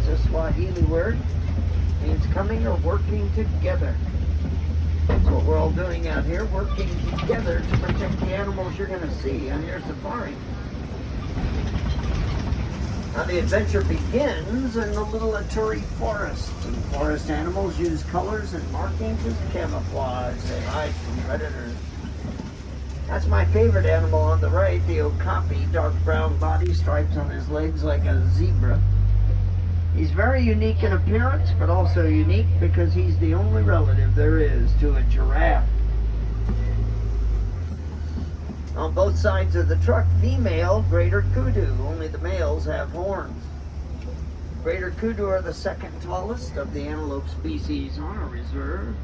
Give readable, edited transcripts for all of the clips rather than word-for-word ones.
It's a Swahili word. It means coming or working together. That's what we're all doing out here, working together to protect the animals you're going to see on your safari. Now the adventure begins in the little Aturi forest. And forest animals use colors and markings as camouflage. They hide from predators. That's my favorite animal on the right, the okapi, dark brown body, stripes on his legs like a zebra. He's very unique in appearance, but also unique because he's the only relative there is to a giraffe. On both sides of the truck, female greater kudu. Only the males have horns. Greater kudu are the second tallest of the antelope species on a reserve.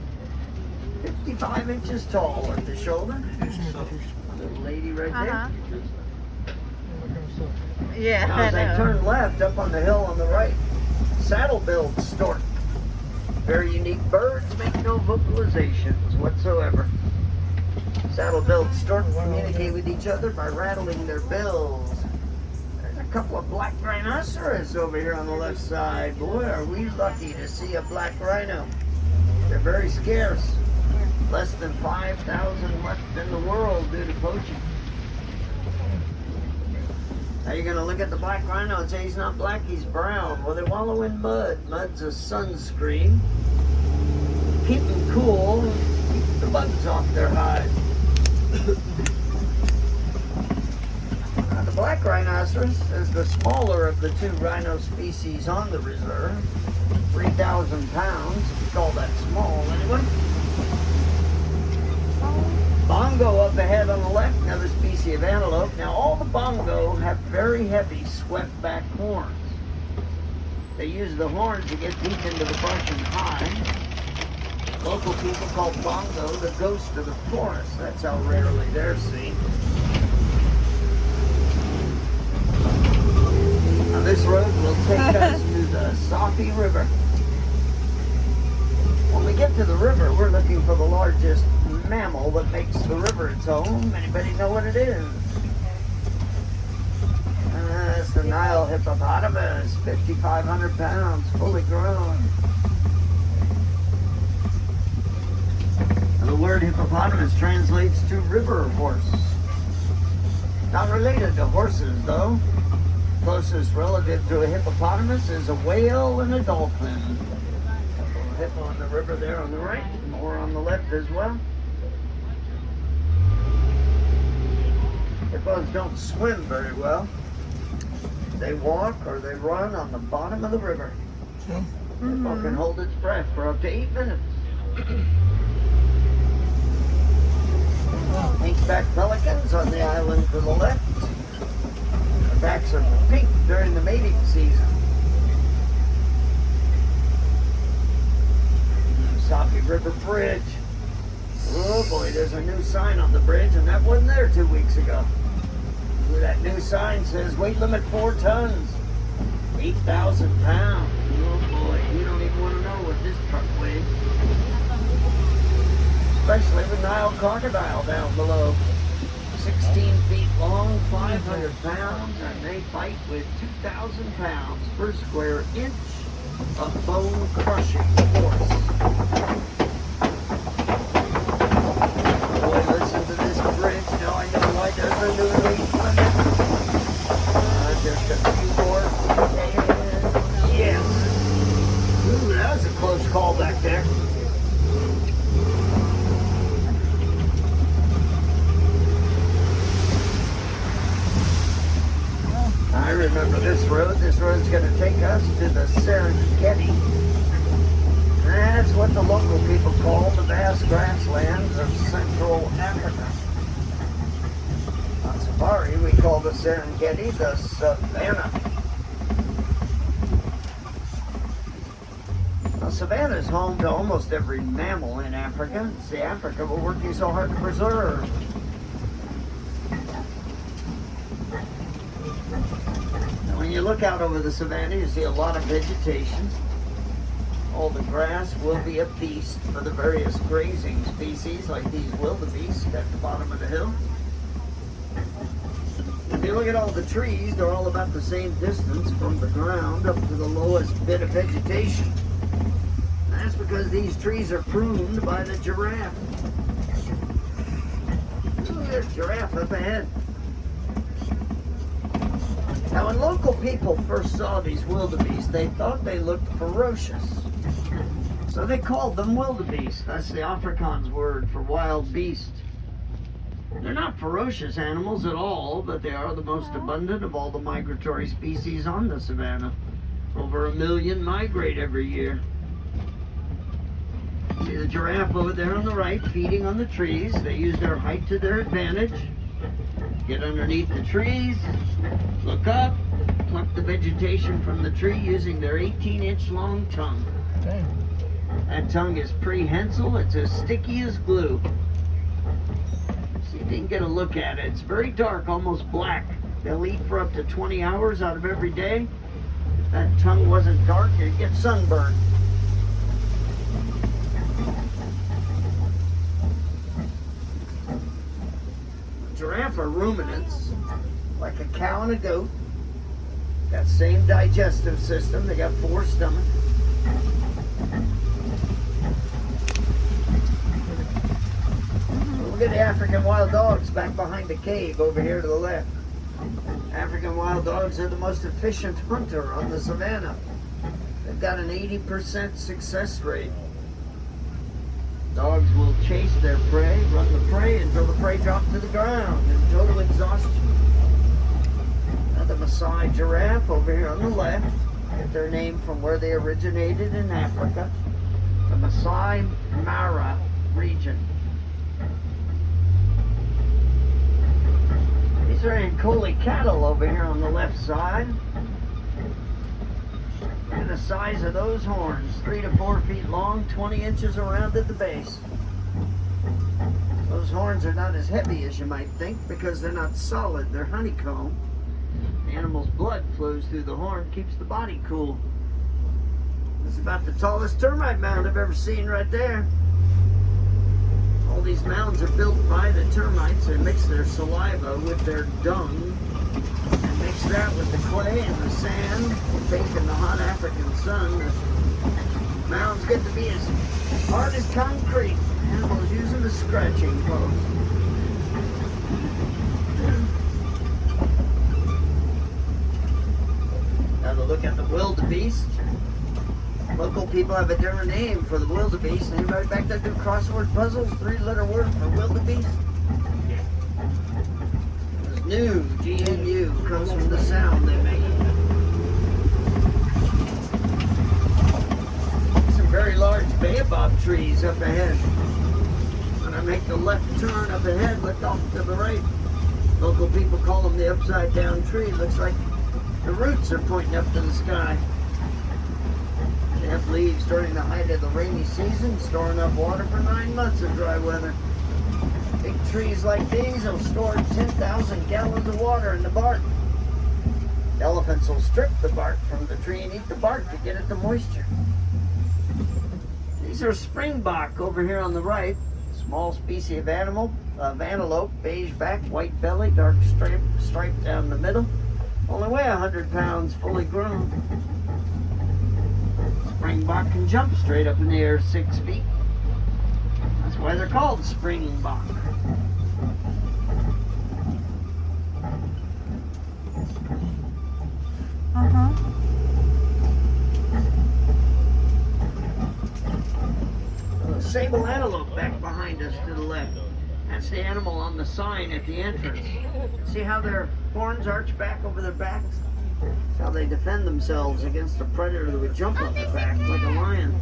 55 inches tall at the shoulder. Little lady right there. Yeah. Now as I turn left up on the hill on the right, saddle-billed stork. Very unique birds, make no vocalizations whatsoever. Saddle-billed stork communicate with each other by rattling their bills. There's a couple of black rhinoceros over here on the left side. Boy, are we lucky to see a black rhino. They're very scarce. Less than 5,000 left in the world due to poaching. Now you're going to look at the black rhino and say he's not black, he's brown. Well, they wallow in mud. Mud's a sunscreen. Keep them cool, keep the bugs off their hide. Now, the black rhinoceros is the smaller of the two rhino species on the reserve. 3,000 pounds, if you call that small anyway. Bongo up ahead on the left, another species of antelope. Now all the bongo have very heavy swept back horns. They use the horns to get deep into the brush and hide. Local people call bongo the ghost of the forest. That's how rarely they're seen. Now this road will take us to the Safi River. When we get to the river, we're looking for the largest mammal that makes the river its home. Anybody know what it is? It's the Nile hippopotamus, 5,500 pounds, fully grown. And the word hippopotamus translates to river horse. Not related to horses, though. Closest relative to a hippopotamus is a whale and a dolphin. Hippo on the river there on the right, more on the left as well. Hippos don't swim very well. They walk or they run on the bottom of the river. Hippo can hold its breath for up to 8 minutes. Pink-back pelicans on the island to the left. Their backs are pink during the mating season. Safi River Bridge. Oh boy, there's a new sign on the bridge, and that wasn't there 2 weeks ago. That new sign says weight limit 4 tons, 8,000 pounds. Oh boy, you don't even want to know what this truck weighs. Especially the Nile crocodile down below. 16 feet long, 500 pounds, and they fight with 2,000 pounds per square inch of bone-crushing force. Boy, listen to this bridge. Now I know why there's a new weight limit. Just a few more. And yes. Ooh, that was a close call back there. I remember this road. This road's going to take us to the Serengeti. That's what the local people call the vast grasslands of Central Africa. On safari, we call the Serengeti the savannah. Now, savannah is home to almost every mammal in Africa. It's the Africa we're working so hard to preserve. When you look out over the savannah, you see a lot of vegetation. All the grass will be a feast for the various grazing species, like these wildebeest at the bottom of the hill. If you look at all the trees, they're all about the same distance from the ground up to the lowest bit of vegetation. That's because these trees are pruned by the giraffe. Ooh, there's a giraffe up ahead. Now, when local people first saw these wildebeest, they thought they looked ferocious. So they called them wildebeest. That's the Afrikaans word for wild beast. They're not ferocious animals at all, but they are the most abundant of all the migratory species on the savanna. Over 1 million migrate every year. See the giraffe over there on the right, feeding on the trees. They use their height to their advantage. Get underneath the trees, look up, pluck the vegetation from the tree using their 18-inch long tongue. Okay. That tongue is prehensile. It's as sticky as glue. See if you can get a look at it. It's very dark, almost black. They'll eat for up to 20 hours out of every day. If that tongue wasn't dark, you'd get sunburned. Giraffe are ruminants, like a cow and a goat. Got the same digestive system. They got 4 stomachs. Look at the African wild dogs back behind the cave over here to the left. African wild dogs are the most efficient hunter on the savanna. They've got an 80% success rate. Dogs will chase their prey, run the prey until the prey drops to the ground in total exhaustion. Now the Maasai giraffe over here on the left get their name from where they originated in Africa, the Maasai Mara region. These are Ankoli cattle over here on the left side. Look at the size of those horns, 3 to 4 feet long, 20 inches around at the base. Those horns are not as heavy as you might think because they're not solid, they're honeycomb. The animal's blood flows through the horn, keeps the body cool. This is about the tallest termite mound I've ever seen right there. All these mounds are built by the termites. They mix their saliva with their dung and mix that with the clay and the sand, bake in the hot African sun. The mounds get to be as hard as concrete. Animals use them as scratching posts. Now to look at the wildebeest. Local people have a different name for the wildebeest. Anybody back there do crossword puzzles? 3-letter word for wildebeest? It's new, G-N-U, comes from the sound they make. Some very large baobab trees up ahead. When I make the left turn up ahead, look off to the right. Local people call them the upside down tree. Looks like the roots are pointing up to the sky. They have leaves during the height of the rainy season, storing up water for 9 months of dry weather. Big trees like these will store 10,000 gallons of water in the bark. Elephants will strip the bark from the tree and eat the bark to get at the moisture. These are springbok over here on the right. Small species of animal, of antelope, beige back, white belly, dark stripe down the middle. Only weigh 100 pounds, fully grown. Springbok can jump straight up in the air 6 feet. That's why they're called springbok. Sable antelope back behind us to the left. That's the animal on the sign at the entrance. See how their horns arch back over their backs? That's how they defend themselves against a predator that would jump on their back like a lion.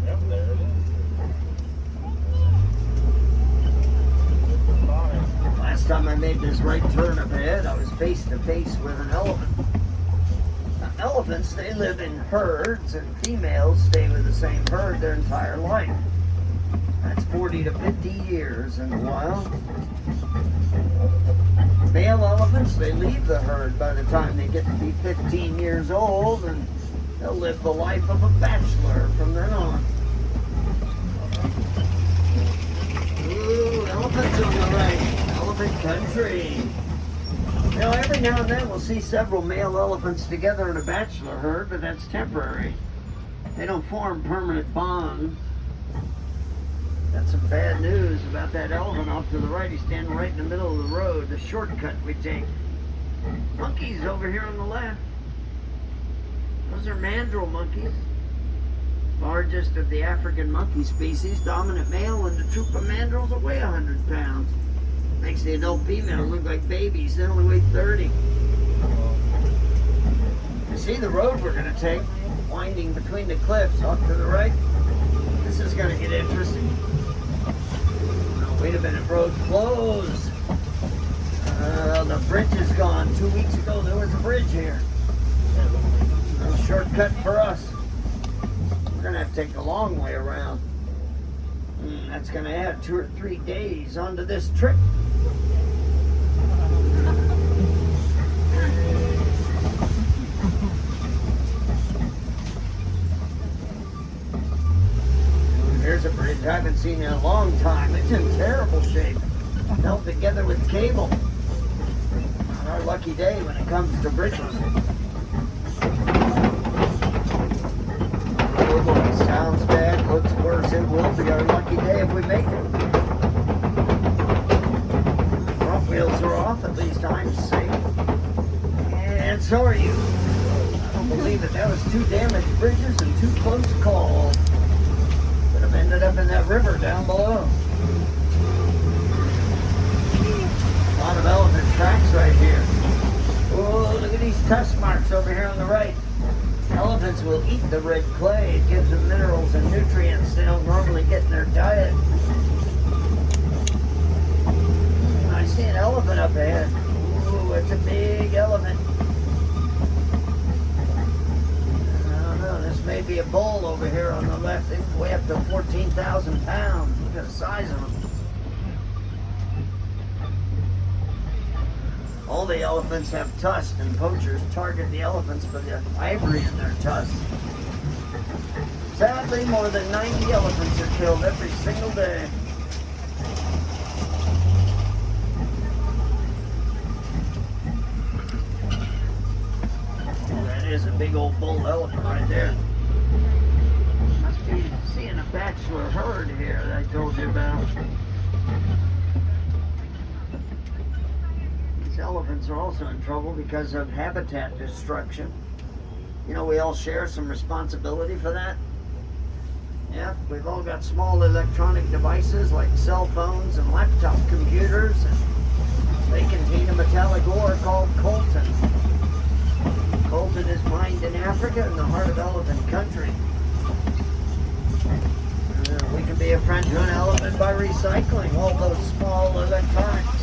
Last time I made this right turn up ahead, I was face to face with an elephant. Now, elephants, they live in herds, and females stay with the same herd their entire life. That's 40 to 50 years in the wild. Male elephants, they leave the herd by the time they get to be 15 years old, and they'll live the life of a bachelor from then on. Ooh, elephants on the right. Elephant country. You know, every now and then we'll see several male elephants together in a bachelor herd, but that's temporary. They don't form permanent bonds. Got some bad news about that elephant off to the right. He's standing right in the middle of the road, the shortcut we take. Monkeys over here on the left. Those are mandrill monkeys. Largest of the African monkey species, dominant male, and the troop of mandrills will weigh 100 pounds. Makes the adult females look like babies. They only weigh 30. You see the road we're going to take, winding between the cliffs off to the right. This is going to get interesting. Oh, wait a minute, road closed. The bridge is gone. 2 weeks ago there was a bridge here. No shortcut for us. We're going to have to take the long way around. That's going to add 2 or 3 days onto this trip. Here's a bridge I haven't seen in a long time. It's in terrible shape. Held together with cable. Not our lucky day when it comes to bridges. Oh boy, sounds bad, looks worse. It will be our lucky day if we make it. Front wheels are off, at least I'm safe. And so are you. I don't believe it. That was 2 damaged bridges and 2 close calls. Could have ended up in that river down below. A lot of elephant tracks right here. Oh, look at these tusk marks over here on the right. Elephants will eat the red clay. It gives them minerals and nutrients they don't normally get in their diet. I see an elephant up ahead. Ooh, it's a big elephant. This may be a bull over here on the left. They weigh up to 14,000 pounds. Look at the size of them. All the elephants have tusks, and poachers target the elephants for the ivory in their tusks. Sadly, more than 90 elephants are killed every single day. That is a big old bull elephant right there. Must be seeing a bachelor herd here that I told you about. These elephants are also in trouble because of habitat destruction. You know, we all share some responsibility for that. Yeah, we've all got small electronic devices like cell phones and laptop computers, and they contain a metallic ore called coltan. Coltan is mined in Africa in the heart of elephant country. We can be a friend to an elephant by recycling all those small electronics.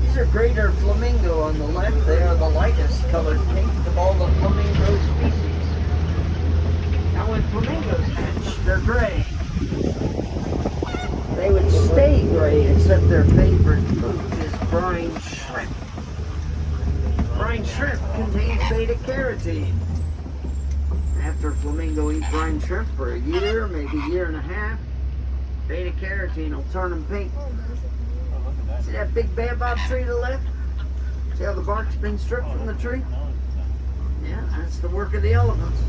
These are greater flamingo on the left. They are the lightest colored pink of all the flamingo species. Now when flamingos hatch, they're gray. They would stay gray, except their favorite food is brine shrimp. Brine shrimp contains beta-carotene. After a flamingo eats brine shrimp for a year, maybe a year and a half, beta-carotene will turn them pink. See that big baobab tree to the left? See how the bark's been stripped from the tree? Yeah, that's the work of the elephants.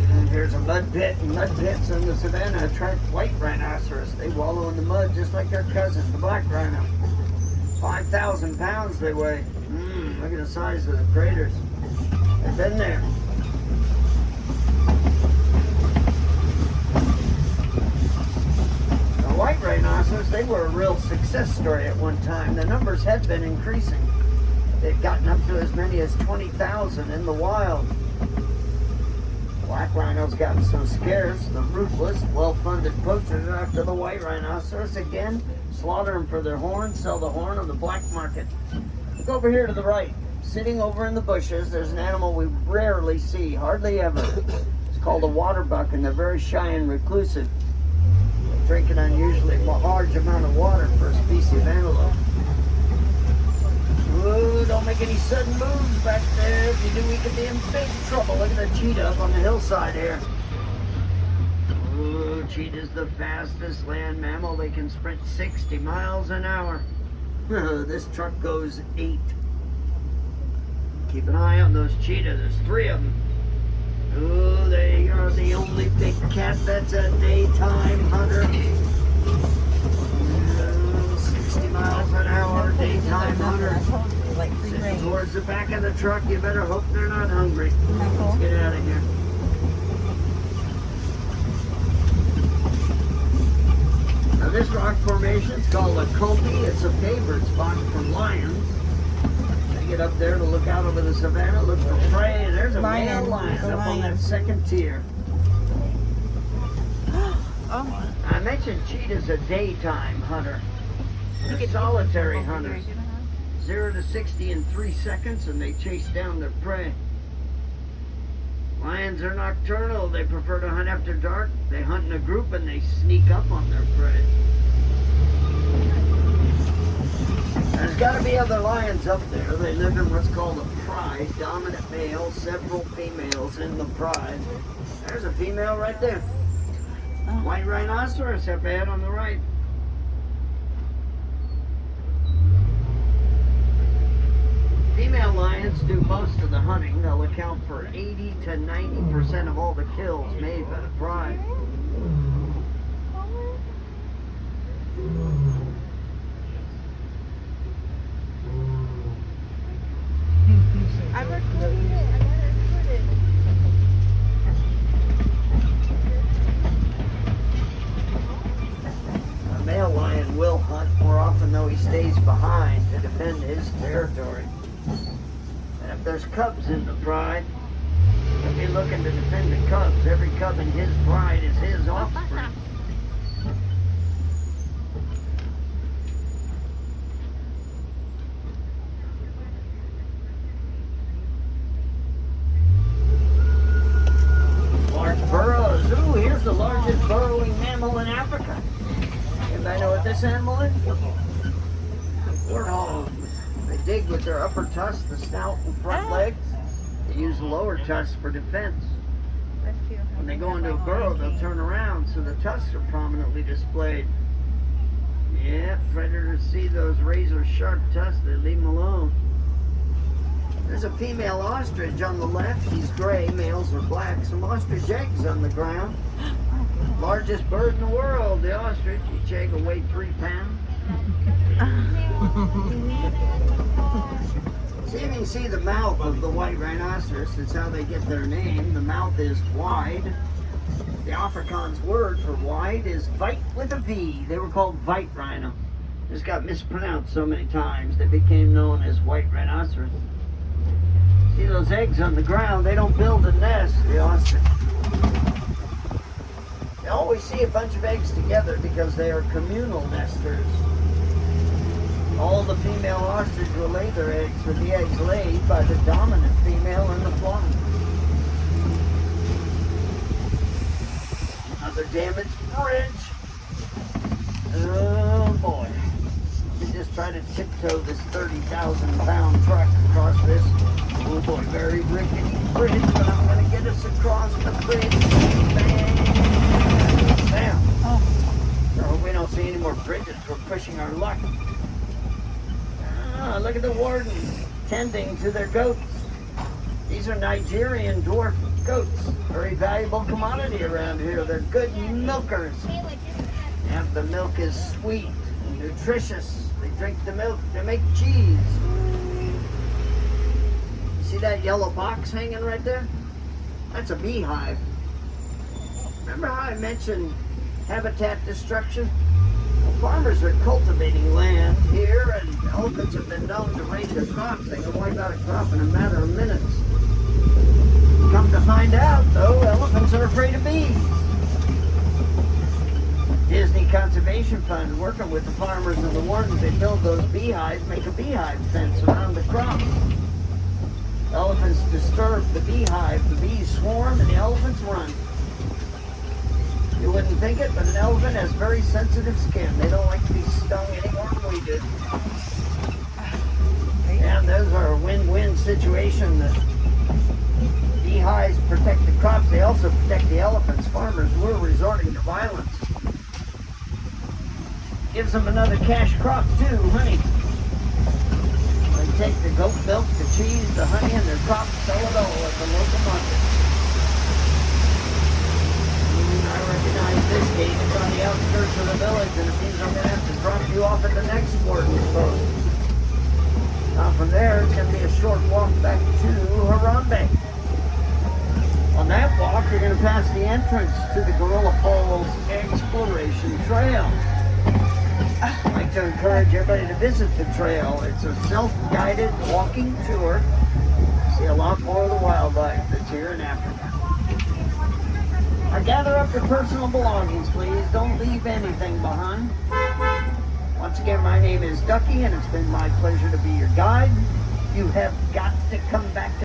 And here's a mud pit, and mud pits in the savannah attract white rhinoceros. They wallow in the mud just like their cousin, the black rhino. 5,000 pounds they weigh. Look at the size of the craters. They've been there. The white rhinoceros, they were a real success story at one time. The numbers had been increasing. They'd gotten up to as many as 20,000 in the wild. Black rhinos gotten so scarce, the ruthless, well-funded poachers are after the white rhinoceros again, slaughter them for their horn, sell the horn on the black market. Look over here to the right. sitting over in the bushes. There's an animal we rarely see, hardly ever. It's called a water buck, and they're very shy and reclusive. They drink an unusually large amount of water for a species of antelope. Ooh, don't make any sudden moves back there. If you do, we could be in big trouble. Look at the cheetah up on the hillside here. Ooh, cheetah's the fastest land mammal. They can sprint 60 miles an hour. This truck goes 8. Keep an eye on those cheetahs. There's 3 of them. Ooh, they are the only big cat that's a daytime hunter. 60 miles an hour, daytime hunter. Sitting towards the back of the truck. You better hope they're not hungry. Let's get out of here. Now this rock formation is called a copy. It's a favorite spot for lions. They get up there to look out over the savannah, look for prey, and there's a male lion up on that second tier. I mentioned cheetah's a daytime hunter. They're solitary hunters. 0 to 60 in 3 seconds, and they chase down their prey. Lions are nocturnal. They prefer to hunt after dark. They hunt in a group, and they sneak up on their prey. There's got to be other lions up there. They live in what's called a pride. Dominant male, several females in the pride. There's a female right there. White rhinoceros up ahead on the right. Female lions do most of the hunting. They'll account for 80 to 90% of all the kills made by the pride. I'm recording it. I got it recorded. A male lion will hunt more often, though he stays behind to defend his territory. And if there's cubs in the pride, he'll be looking to defend the cubs. Every cub in his pride is his offspring. Large burrows. Ooh, here's the largest burrowing mammal in Africa. Anybody know what this animal is? Warthogs. They dig with their upper tusks, the snout and front legs. They use the lower tusks for defense. When they go into a burrow, they'll turn around, so the tusks are prominently displayed. Yeah, predators see those razor-sharp tusks, they leave them alone. There's a female ostrich on the left. She's gray, males are black. Some ostrich eggs on the ground. Largest bird in the world, the ostrich. Each egg will weigh 3 pounds. See, you can see the mouth of the white rhinoceros. It's how they get their name. The mouth is wide. The Afrikaans word for wide is vite with a V. They were called white rhino. Just got mispronounced so many times they became known as white rhinoceros. See those eggs on the ground? They don't build a nest, the ostrich. You always see a bunch of eggs together because they are communal nesters. All the female ostrich will lay their eggs with the eggs laid by the dominant female in the flock. Another damaged bridge. Oh boy. We just try to tiptoe this 30,000-pound truck across this, oh boy, very rickety bridge, but I'm going to get us across the bridge. Bang! Bam! Oh, we don't see any more bridges. We're pushing our luck. Ah, look at the wardens tending to their goats. These are Nigerian dwarf goats. Very valuable commodity around here. They're good milkers. And the milk is sweet and nutritious. They drink the milk to make cheese. See that yellow box hanging right there? That's a beehive. Remember how I mentioned habitat destruction? Well, farmers are cultivating land here, and elephants have been known to raid their crops. They can wipe out a crop in a matter of minutes. Come to find out, though, elephants are afraid of bees. Disney Conservation Fund, working with the farmers and the wardens, they build those beehives, make a beehive fence around the crops. Elephants disturb the beehive. The bees swarm and the elephants run. You wouldn't think it, but an elephant has very sensitive skin. They don't like to be stung any more than we do. And those are a win-win situation. The beehives protect the crops. They also protect the elephants. Farmers were resorting to violence. Gives them another cash crop too, honey. They take the goat milk, the cheese, the honey, and their crops, sell it all at the local market. I recognize this gate. It's on the outskirts of the village, and it means I'm going to have to drop you off at the next warden's post. Now from there, it's going to be a short walk back to Harambe. On that walk, you're going to pass the entrance to the Gorilla Falls Exploration Trail. I'd like to encourage everybody to visit the trail. It's a self-guided walking tour. See a lot more of the wildlife that's here in Africa. Gather up your personal belongings, please. Don't leave anything behind. Once again, my name is Ducky, and it's been my pleasure to be your guide. You have got to come back to